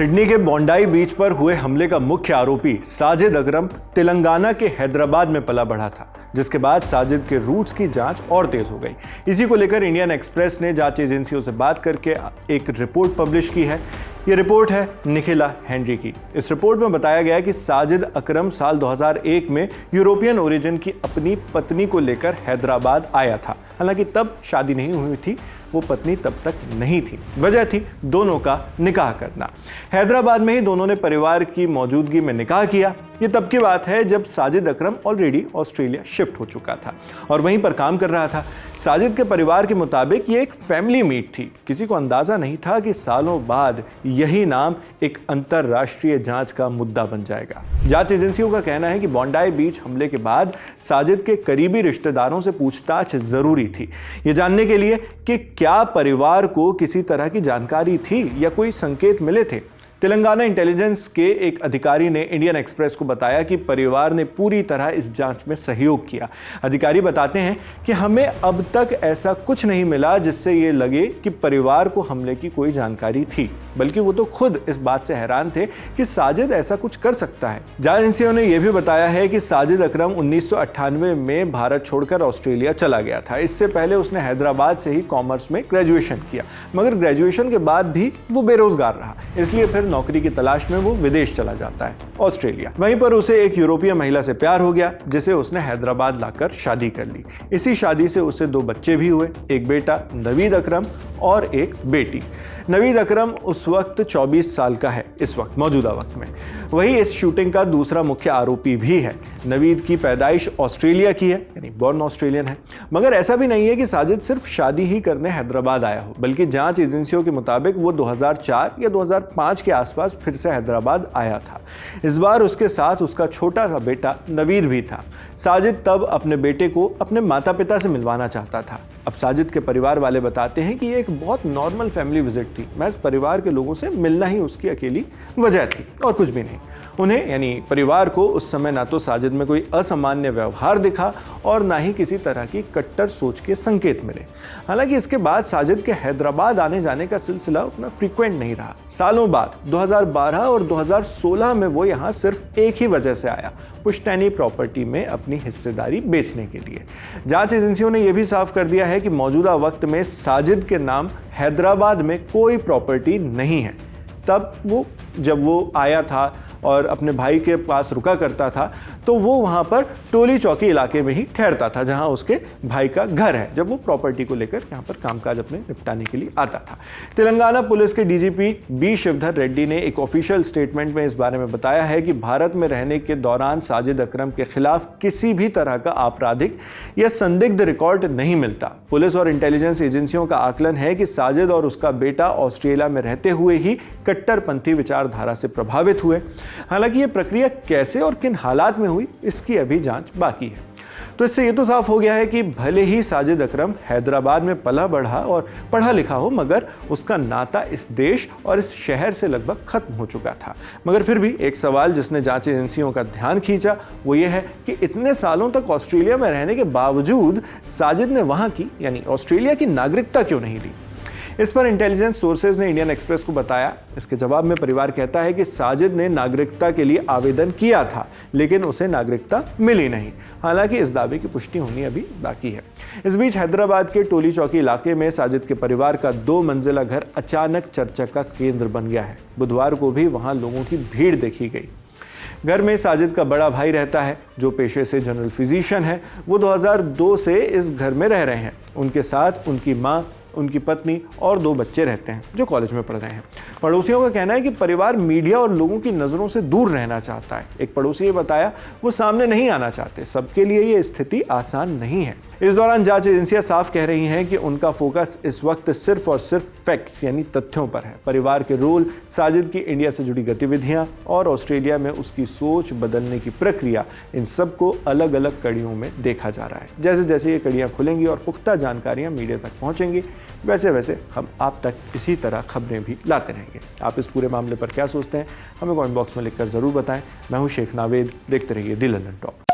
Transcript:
Sydney के बोंडाई बीच पर हुए हमले का मुख्य आरोपी साजिद अकरम तेलंगाना के हैदराबाद में पला बढ़ा था, जिसके बाद साजिद के रूट्स की जांच और तेज हो गई। इसी को लेकर इंडियन एक्सप्रेस ने जांच एजेंसियों से बात करके एक रिपोर्ट पब्लिश की है। ये रिपोर्ट है निखिला हेनरी की। इस रिपोर्ट में बताया गया कि साजिद अकरम साल 2001 में यूरोपियन ओरिजिन की अपनी पत्नी को लेकर हैदराबाद आया था। हालांकि तब शादी नहीं हुई थी, वो पत्नी तब तक नहीं थी। वजह थी दोनों का निकाह करना। हैदराबाद में ही दोनों ने परिवार की मौजूदगी में निकाह किया। ये तब की बात है जब साजिद अकरम ऑलरेडी ऑस्ट्रेलिया शिफ्ट हो चुका था और वहीं पर काम कर रहा था। साजिद के परिवार के मुताबिक ये एक फैमिली मीट थी। किसी को अंदाजा नहीं था कि सालों बाद यही नाम एक अंतरराष्ट्रीय जांच का मुद्दा बन जाएगा। जांच एजेंसियों का कहना है कि बोंडाई बीच हमले के बाद साजिद के करीबी रिश्तेदारों से पूछताछ जरूरी थी, ये जानने के लिए कि क्या परिवार को किसी तरह की जानकारी थी या कोई संकेत मिले थे। तेलंगाना इंटेलिजेंस के एक अधिकारी ने इंडियन एक्सप्रेस को बताया कि परिवार ने पूरी तरह इस जांच में सहयोग किया। अधिकारी बताते हैं कि हमें अब तक ऐसा कुछ नहीं मिला जिससे ये लगे कि परिवार को हमले की कोई जानकारी थी, बल्कि वो तो खुद इस बात से हैरान थे कि साजिद ऐसा कुछ कर सकता है। जांच एजेंसियों ने यह भी बताया है कि साजिद अकरम 1998 में भारत छोड़कर ऑस्ट्रेलिया चला गया था। इससे पहले उसने हैदराबाद से ही कॉमर्स में ग्रेजुएशन किया, मगर ग्रेजुएशन के बाद भी वो बेरोजगार रहा, इसलिए फिर नौकरी की तलाश में वो विदेश चला जाता है, ऑस्ट्रेलिया। वहीं पर उसे एक यूरोपीय महिला से प्यार हो गया, जिसे उसने हैदराबाद लाकर शादी कर ली। इसी शादी से उसे 2 बच्चे भी हुए, एक बेटा नवीद अकरम और एक बेटी। नवीद अकरम उस वक्त 24 साल का है, इस वक्त मौजूदा वक्त में। वही इस शूटिंग का दूसरा मुख्य आरोपी भी है। नवीद की पैदाइश ऑस्ट्रेलिया की है, यानी बॉर्न ऑस्ट्रेलियन है। मगर ऐसा भी नहीं है कि साजिद सिर्फ शादी ही करने हैदराबाद आया हो, बल्कि जांच एजेंसियों के मुताबिक वो 2004 या 2005 के आसपास फिर से हैदराबाद आया था। इस बार उसके साथ उसका छोटा सा बेटा नवीद भी था। साजिद तब अपने बेटे को अपने माता पिता से मिलवाना चाहता था। अब साजिद के परिवार वाले बताते हैं कि ये एक बहुत नॉर्मल फैमिली विजिट थी। महज परिवार के लोगों से मिलना ही उसकी अकेली वजह थी और कुछ भी नहीं। उन्हें यानी परिवार को उस समय ना तो साजिद में कोई असामान्य व्यवहार दिखा और ना ही किसी तरह की कट्टर सोच के संकेत मिले। हालांकि इसके बाद साजिद के हैदराबाद आने जाने का सिलसिला उतना फ्रीक्वेंट नहीं रहा। सालों बाद 2012 और 2016 में वो यहाँ सिर्फ एक ही वजह से आया, पुश्तैनी प्रॉपर्टी में अपनी हिस्सेदारी बेचने के लिए। जांच एजेंसियों ने यह भी साफ कर दिया है कि मौजूदा वक्त में साजिद के नाम हैदराबाद में कोई प्रॉपर्टी नहीं है। तब जब वो आया था और अपने भाई के पास रुका करता था, तो वो वहाँ पर टोली चौकी इलाके में ही ठहरता था, जहाँ उसके भाई का घर है, जब वो प्रॉपर्टी को लेकर यहाँ पर कामकाज अपने निपटाने के लिए आता था। तेलंगाना पुलिस के डीजीपी बी शिवधर रेड्डी ने एक ऑफिशियल स्टेटमेंट में इस बारे में बताया है कि भारत में रहने के दौरान साजिद अकरम के खिलाफ किसी भी तरह का आपराधिक या संदिग्ध रिकॉर्ड नहीं मिलता। पुलिस और इंटेलिजेंस एजेंसियों का आकलन है कि साजिद और उसका बेटा ऑस्ट्रेलिया में रहते हुए ही कट्टरपंथी विचारधारा से प्रभावित हुए। हालांकि ये प्रक्रिया कैसे और किन हालात में हुई, इसकी अभी जांच बाकी है। तो इससे ये तो साफ हो गया है कि भले ही साजिद अकरम हैदराबाद में पला बढ़ा और पढ़ा लिखा हो, मगर उसका नाता इस देश और इस शहर से लगभग खत्म हो चुका था। मगर फिर भी एक सवाल जिसने जांच एजेंसियों का ध्यान खींचा, वो ये है कि इतने सालों तक ऑस्ट्रेलिया में रहने के बावजूद साजिद ने वहां की यानी ऑस्ट्रेलिया की नागरिकता क्यों नहीं ली। इस पर इंटेलिजेंस सोर्सेज ने इंडियन एक्सप्रेस को बताया। इसके जवाब में परिवार कहता है कि साजिद ने नागरिकता के लिए आवेदन किया था, लेकिन उसे नागरिकता मिली नहीं। हालांकि इस दावे की पुष्टि होनी अभी बाकी है। इस बीच हैदराबाद के टोली चौकी इलाके में साजिद के परिवार का 2 मंजिला घर अचानक चर्चा का केंद्र बन गया है। बुधवार को भी वहां लोगों की भीड़ देखी गई। घर में साजिद का बड़ा भाई रहता है, जो पेशे से जनरल फिजिशियन है। वो 2002 से इस घर में रह रहे हैं। उनके साथ उनकी माँ, उनकी पत्नी और 2 बच्चे रहते हैं, जो कॉलेज में पढ़ रहे हैं। पड़ोसियों का कहना है कि परिवार मीडिया और लोगों की नज़रों से दूर रहना चाहता है। एक पड़ोसी ने बताया वो सामने नहीं आना चाहते। सबके लिए ये स्थिति आसान नहीं है। इस दौरान जांच एजेंसियां साफ कह रही हैं कि उनका फोकस इस वक्त सिर्फ और सिर्फ फैक्ट्स यानी तथ्यों पर है। परिवार के रोल, साजिद की इंडिया से जुड़ी गतिविधियां और ऑस्ट्रेलिया में उसकी सोच बदलने की प्रक्रिया, इन सबको अलग अलग कड़ियों में देखा जा रहा है। जैसे जैसे ये कड़ियां खुलेंगी और पुख्ता जानकारियां मीडिया तक पहुंचेंगी, वैसे वैसे हम आप तक इसी तरह खबरें भी लाते रहेंगे। आप इस पूरे मामले पर क्या सोचते हैं, हमें कमेंट बॉक्स में लिखकर ज़रूर बताएं। मैं हूं शेख नावेद, देखते रहिए दी लंदन टॉप।